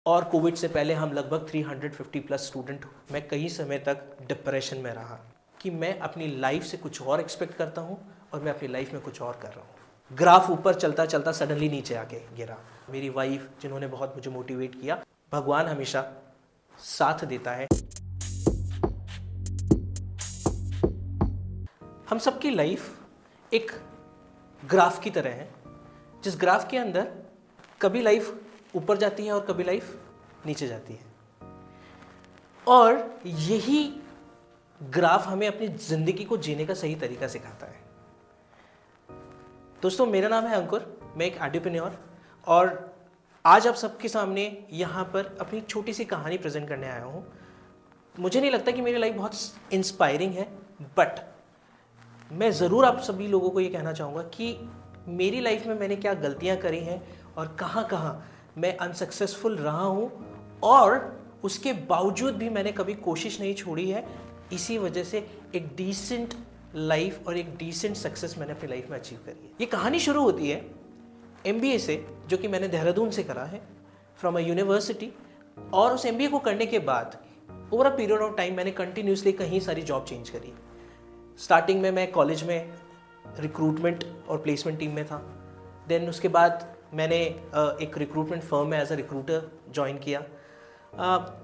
और कोविड से पहले हम लगभग 350 प्लस स्टूडेंट, मैं कई समय तक डिप्रेशन में रहा कि मैं अपनी लाइफ से कुछ और एक्सपेक्ट करता हूँ और मैं अपनी लाइफ में कुछ और कर रहा हूँ। ग्राफ ऊपर चलता चलता सडनली नीचे आके गिरा। मेरी वाइफ जिन्होंने बहुत मुझे मोटिवेट किया, भगवान हमेशा साथ देता है। हम सबकी लाइफ एक ग्राफ की तरह है, जिस ग्राफ के अंदर कभी लाइफ ऊपर जाती है और कभी लाइफ नीचे जाती है। और यही ग्राफ हमें अपनी जिंदगी को जीने का सही तरीका सिखाता है। दोस्तों, मेरा नाम है अंकुर, मैं एक एंटरप्रेन्योर, और आज आप सबके सामने यहाँ पर अपनी छोटी सी कहानी प्रेजेंट करने आया हूँ। मुझे नहीं लगता कि मेरी लाइफ बहुत इंस्पायरिंग है, बट मैं ज़रूर आप सभी लोगों को ये कहना चाहूँगा कि मेरी लाइफ में मैंने क्या गलतियाँ करी हैं और कहाँ कहाँ मैं अनसक्सेसफुल रहा हूँ, और उसके बावजूद भी मैंने कभी कोशिश नहीं छोड़ी है। इसी वजह से एक डिसेंट लाइफ और एक डिसेंट सक्सेस मैंने अपनी लाइफ में अचीव करी है। ये कहानी शुरू होती है MBA से, जो कि मैंने देहरादून से करा है, फ्रॉम अ यूनिवर्सिटी। और उस MBA को करने के बाद over a period of time मैंने कंटिन्यूसली कहीं सारी जॉब चेंज करी। स्टार्टिंग में मैं कॉलेज में रिक्रूटमेंट और प्लेसमेंट टीम में था। देन उसके बाद मैंने एक रिक्रूटमेंट फर्म में एज अ रिक्रूटर ज्वाइन किया।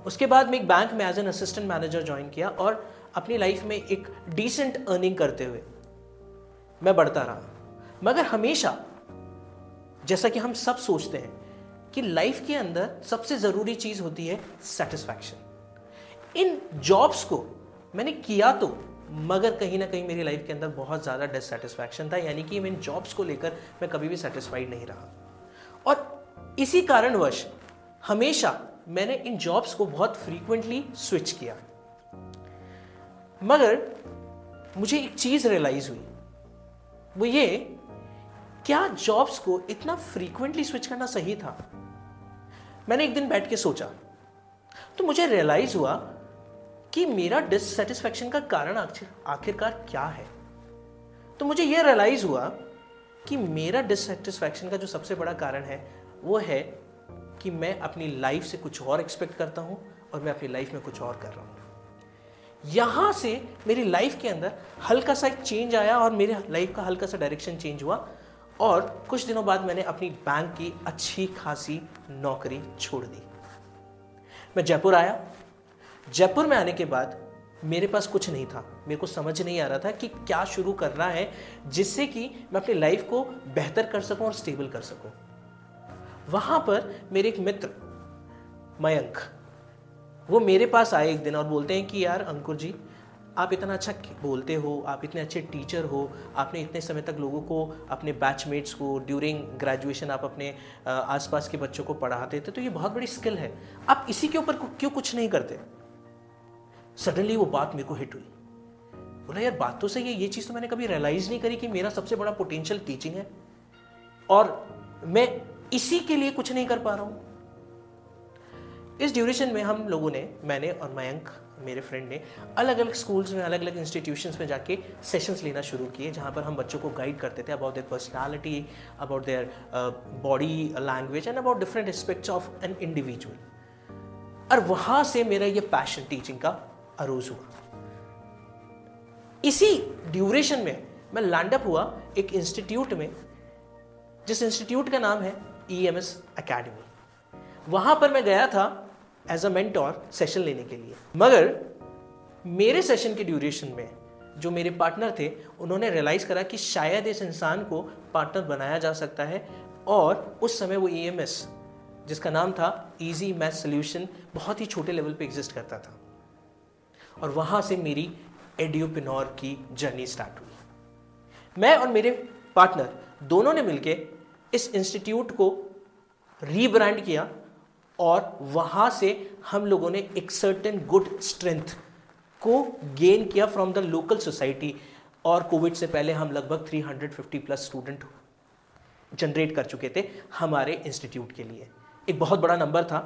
उसके बाद मैं एक बैंक में as an assistant manager join किया, और अपनी लाइफ में एक डिसेंट अर्निंग करते हुए मैं बढ़ता रहा। मगर हमेशा, जैसा कि हम सब सोचते हैं कि लाइफ के अंदर सबसे ज़रूरी चीज़ होती है सेटिस्फैक्शन। इन जॉब्स को मैंने किया तो, मगर कहीं ना कहीं मेरी लाइफ के अंदर बहुत ज़्यादा डिससेटिस्फैक्शन था, यानी कि इन जॉब्स को लेकर मैं कभी भी सेटिस्फाइड नहीं रहा। और इसी कारणवश हमेशा मैंने इन जॉब्स को बहुत फ्रीक्वेंटली स्विच किया। मगर मुझे एक चीज़ रियलाइज हुई, वो ये, क्या जॉब्स को इतना फ्रीक्वेंटली स्विच करना सही था? मैंने एक दिन बैठ के सोचा तो मुझे रियलाइज हुआ कि मेरा डिससेटिस्फैक्शन का कारण आखिरकार क्या है। तो मुझे यह रियलाइज हुआ कि मेरा डिससेटिस्फैक्शन का जो सबसे बड़ा कारण है वो है कि मैं अपनी लाइफ से कुछ और एक्सपेक्ट करता हूं और मैं अपनी लाइफ में कुछ और कर रहा हूं। यहां से मेरी लाइफ के अंदर हल्का सा एक चेंज आया और मेरे लाइफ का हल्का सा डायरेक्शन चेंज हुआ, और कुछ दिनों बाद मैंने अपनी बैंक की अच्छी खासी नौकरी छोड़ दी। मैं जयपुर आया। जयपुर में आने के बाद मेरे पास कुछ नहीं था। मेरे को समझ नहीं आ रहा था कि क्या शुरू करना है जिससे कि मैं अपनी लाइफ को बेहतर कर सकूं और स्टेबल कर सकूं। वहां पर मेरे एक मित्र मयंक, वो मेरे पास आए एक दिन और बोलते हैं कि यार अंकुर जी, आप इतना अच्छा बोलते हो, आप इतने अच्छे टीचर हो, आपने इतने समय तक लोगों को, अपने बैचमेट्स को, ड्यूरिंग ग्रेजुएशन आप अपने आसपास के बच्चों को पढ़ाते थे, तो ये बहुत बड़ी स्किल है, आप इसी के ऊपर क्यों कुछ नहीं करते? सडनली वो बात मेरे को हिट हुई। बोला यार, बात तो सही है, ये चीज़ तो मैंने कभी रियलाइज नहीं करी कि मेरा सबसे बड़ा पोटेंशियल टीचिंग है और मैं इसी के लिए कुछ नहीं कर पा रहा हूँ। इस ड्यूरेशन में हम लोगों ने, मैंने और मयंक मेरे फ्रेंड ने, अलग अलग स्कूल्स में, अलग अलग इंस्टीट्यूशंस में जाके सेशंस लेना शुरू किए, जहाँ पर हम बच्चों को गाइड करते थे about their personality, about their body language and about different aspects of an individual. और वहाँ से मेरा ये पैशन टीचिंग का अरोज हुआ। इसी ड्यूरेशन में मैं लैंड अप हुआ एक इंस्टीट्यूट में, जिस इंस्टीट्यूट का नाम है EMS एकेडमी। वहां पर मैं गया था एज अ मेंटोर सेशन लेने के लिए। मगर मेरे सेशन के ड्यूरेशन में जो मेरे पार्टनर थे, उन्होंने रियलाइज करा कि शायद इस इंसान को पार्टनर बनाया जा सकता है, और उस समय वो EMS, जिसका नाम था इजी मैथ सोल्यूशन, बहुत ही छोटे लेवल पे एग्जिस्ट करता था। और वहां से मेरी एंटरप्रेन्योर की जर्नी स्टार्ट हुई। मैं और मेरे पार्टनर दोनों ने मिलके इस इंस्टीट्यूट को रीब्रांड किया, और वहां से हम लोगों ने एक सर्टेन गुड स्ट्रेंथ को गेन किया फ्रॉम द लोकल सोसाइटी। और कोविड से पहले हम लगभग 350 प्लस स्टूडेंट जनरेट कर चुके थे हमारे इंस्टीट्यूट के लिए। एक बहुत बड़ा नंबर था,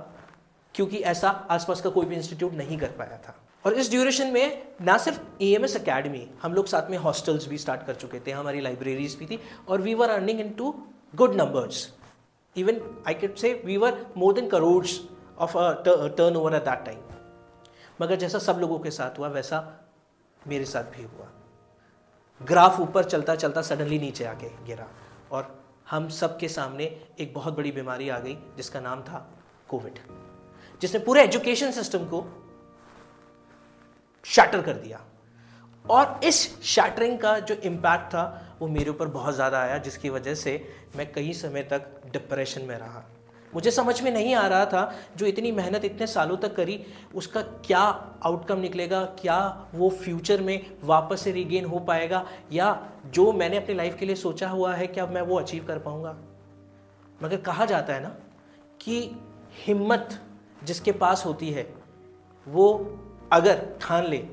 क्योंकि ऐसा आसपास का कोई भी इंस्टीट्यूट नहीं कर पाया था। और इस ड्यूरेशन में ना सिर्फ EMS एकेडमी, हम लोग साथ में हॉस्टल्स भी स्टार्ट कर चुके थे, हमारी लाइब्रेरीज भी थी, और we were earning into good numbers. Even I could say we were more than crores of turnover at that time. मगर जैसा सब लोगों के साथ हुआ वैसा मेरे साथ भी हुआ। ग्राफ ऊपर चलता चलता सडनली नीचे आके गिरा और हम सब के सामने एक बहुत बड़ी बीमारी आ गई जिसका नाम था कोविड, जिसने पूरे एजुकेशन सिस्टम को शैटर कर दिया। और इस शैटरिंग का जो इम्पैक्ट था वो मेरे ऊपर बहुत ज़्यादा आया, जिसकी वजह से मैं कई समय तक डिप्रेशन में रहा। मुझे समझ में नहीं आ रहा था जो इतनी मेहनत इतने सालों तक करी उसका क्या आउटकम निकलेगा, क्या वो फ्यूचर में वापस से रिगेन हो पाएगा, या जो मैंने अपनी लाइफ के लिए सोचा हुआ है क्या मैं वो अचीव कर पाऊंगा। मगर कहा जाता है ना कि हिम्मत जिसके पास होती है वो अगर ठान ले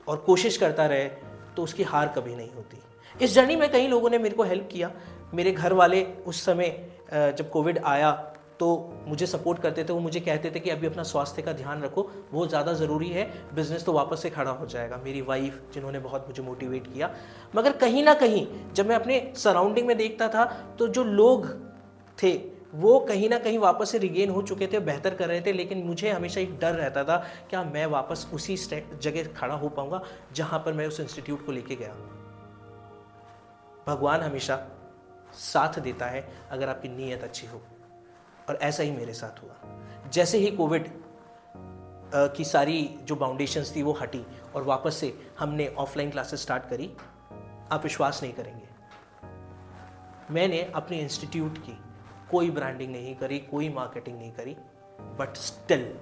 और कोशिश करता रहे तो उसकी हार कभी नहीं होती। इस जर्नी में कई लोगों ने मेरे को हेल्प किया। मेरे घर वाले उस समय जब कोविड आया तो मुझे सपोर्ट करते थे। वो मुझे कहते थे कि अभी अपना स्वास्थ्य का ध्यान रखो, वो ज़्यादा ज़रूरी है, बिजनेस तो वापस से खड़ा हो जाएगा। मेरी वाइफ जिन्होंने बहुत मुझे मोटिवेट किया। मगर कहीं ना कहीं जब मैं अपने सराउंडिंग में देखता था तो जो लोग थे वो कहीं ना कहीं वापस से रिगेन हो चुके थे, बेहतर कर रहे थे, लेकिन मुझे हमेशा एक डर रहता था क्या मैं वापस उसी जगह खड़ा हो पाऊंगा जहां पर मैं उस इंस्टीट्यूट को लेके गया। भगवान हमेशा साथ देता है अगर आपकी नीयत अच्छी हो, और ऐसा ही मेरे साथ हुआ। जैसे ही कोविड की सारी जो बाउंडेशंस थी वो हटी और वापस से हमने ऑफलाइन क्लासेस स्टार्ट करी, आप विश्वास नहीं करेंगे, मैंने अपने इंस्टीट्यूट की कोई ब्रांडिंग नहीं करी, कोई मार्केटिंग नहीं करी, बट स्टिल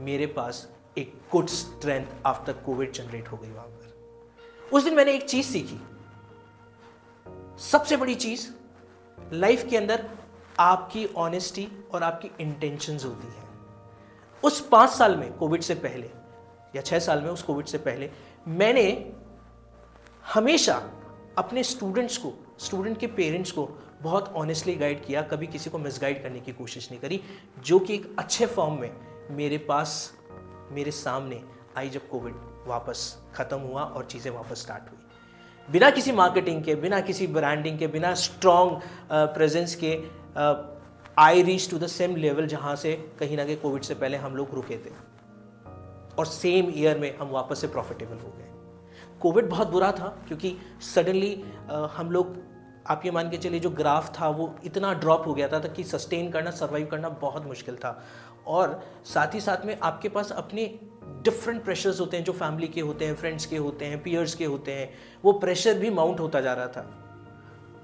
मेरे पास एक good strength after Covid generate हो गई वहां पर। उस दिन मैंने एक चीज सीखी, सबसे बड़ी चीज लाइफ के अंदर आपकी ऑनेस्टी और आपकी इंटेंशंस होती है। उस 5 साल में कोविड से पहले या 6 साल में उस कोविड से पहले मैंने हमेशा अपने स्टूडेंट्स को, स्टूडेंट के पेरेंट्स को बहुत ऑनेस्टली गाइड किया, कभी किसी को मिसगाइड करने की कोशिश नहीं करी, जो कि एक अच्छे फॉर्म में मेरे पास, मेरे सामने आई जब कोविड वापस खत्म हुआ और चीज़ें वापस स्टार्ट हुई। बिना किसी मार्केटिंग के, बिना किसी ब्रांडिंग के, बिना स्ट्रॉन्ग प्रेजेंस के, I reach to the same level जहाँ से कहीं ना कहीं कोविड से पहले हम लोग रुके थे, और सेम ईयर में हम वापस से प्रॉफिटेबल हो गए। कोविड बहुत बुरा था क्योंकि सडनली हम लोग, आप ये मान के चलिए, जो ग्राफ था वो इतना ड्रॉप हो गया था कि सस्टेन करना, सर्वाइव करना बहुत मुश्किल था। और साथ ही साथ में आपके पास अपने डिफरेंट प्रेशर्स होते हैं, जो फैमिली के होते हैं, फ्रेंड्स के होते हैं, पीयर्स के होते हैं, वो प्रेशर भी माउंट होता जा रहा था।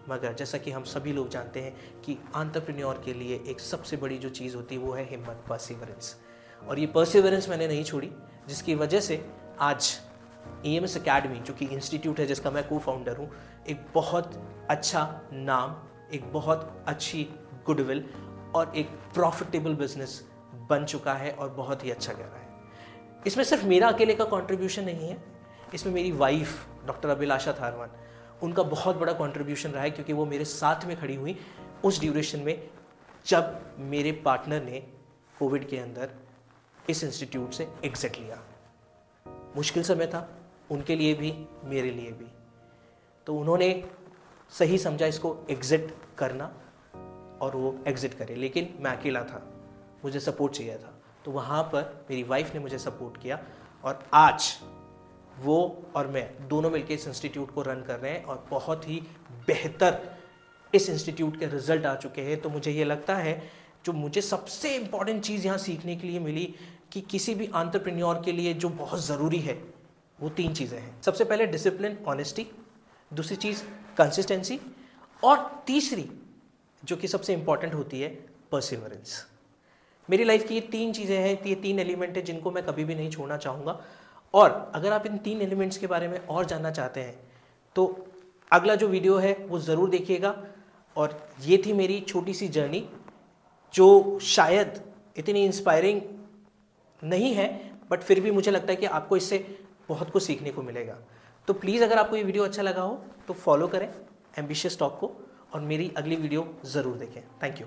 मगर जैसा कि हम सभी लोग जानते हैं कि एंटरप्रेन्योर के लिए एक सबसे बड़ी जो चीज़ होती है वो है हिम्मत, परसिवरेंस। और ये परसिवरेंस मैंने नहीं छोड़ी, जिसकी वजह से आज EMS अकेडमी, जो कि इंस्टीट्यूट है जिसका मैं को फाउंडर हूँ, एक बहुत अच्छा नाम, एक बहुत अच्छी गुडविल और एक प्रॉफिटेबल बिजनेस बन चुका है और बहुत ही अच्छा कर रहा है। इसमें सिर्फ मेरा अकेले का कंट्रीब्यूशन नहीं है, इसमें मेरी वाइफ डॉक्टर अभिलाषा थारवान, उनका बहुत बड़ा कंट्रीब्यूशन रहा है, क्योंकि वो मेरे साथ में खड़ी हुई उस ड्यूरेशन में जब मेरे पार्टनर ने कोविड के अंदर इस इंस्टीट्यूट से एग्जिट लिया। मुश्किल समय था उनके लिए भी, मेरे लिए भी, तो उन्होंने सही समझा इसको एग्जिट करना और वो एग्जिट करे। लेकिन मैं अकेला था, मुझे सपोर्ट चाहिए था, तो वहाँ पर मेरी वाइफ ने मुझे सपोर्ट किया और आज वो और मैं दोनों मिलकर इस इंस्टीट्यूट को रन कर रहे हैं और बहुत ही बेहतर इस इंस्टीट्यूट के रिजल्ट आ चुके हैं। तो मुझे ये लगता है जो मुझे सबसे इम्पॉर्टेंट चीज़ यहाँ सीखने के लिए मिली कि किसी भी एंटरप्रेन्योर के लिए जो बहुत ज़रूरी है वो 3 चीज़ें हैं। सबसे पहले डिसिप्लिन, ऑनेस्टी, दूसरी चीज़ कंसिस्टेंसी, और तीसरी जो कि सबसे इम्पॉर्टेंट होती है परसिवरेंस। मेरी लाइफ की ये 3 चीज़ें हैं, ये 3 एलिमेंट हैं जिनको मैं कभी भी नहीं छोड़ना चाहूँगा। और अगर आप इन 3 एलिमेंट्स के बारे में और जानना चाहते हैं तो अगला जो वीडियो है वो ज़रूर देखिएगा। और ये थी मेरी छोटी सी जर्नी, जो शायद इतनी इंस्पायरिंग नहीं है, बट फिर भी मुझे लगता है कि आपको इससे बहुत कुछ सीखने को मिलेगा। तो प्लीज़ अगर आपको ये वीडियो अच्छा लगा हो तो फॉलो करें एम्बिशियस टॉक को और मेरी अगली वीडियो ज़रूर देखें। Thank you.